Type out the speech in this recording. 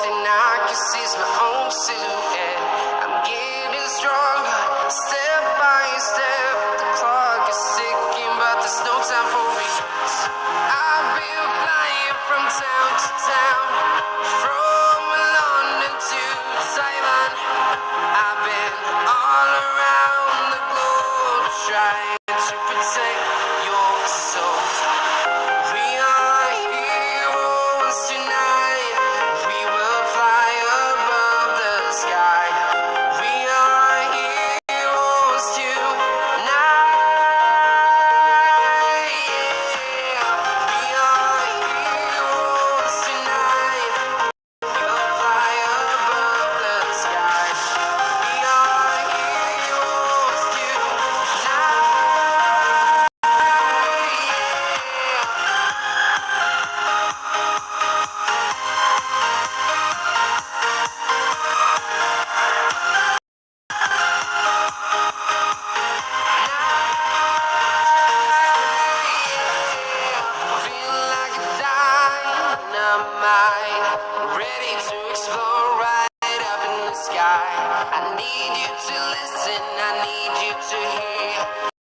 Nothing I can see is my own silhouette. I'm getting stronger, step by step. The clock is ticking, but there's no time for regrets. I've been flying from town to town, from London to Taiwan. I've been all around the globe trying to protect your soul. We are heroes tonight. We will fly above the sky. We are heroes tonight. Yeah. We are heroes tonight. We'll fly above the sky. We are heroes tonight. Feel like a dynamite, ready to explode right up in the sky. I need you to listen, I need you to hear.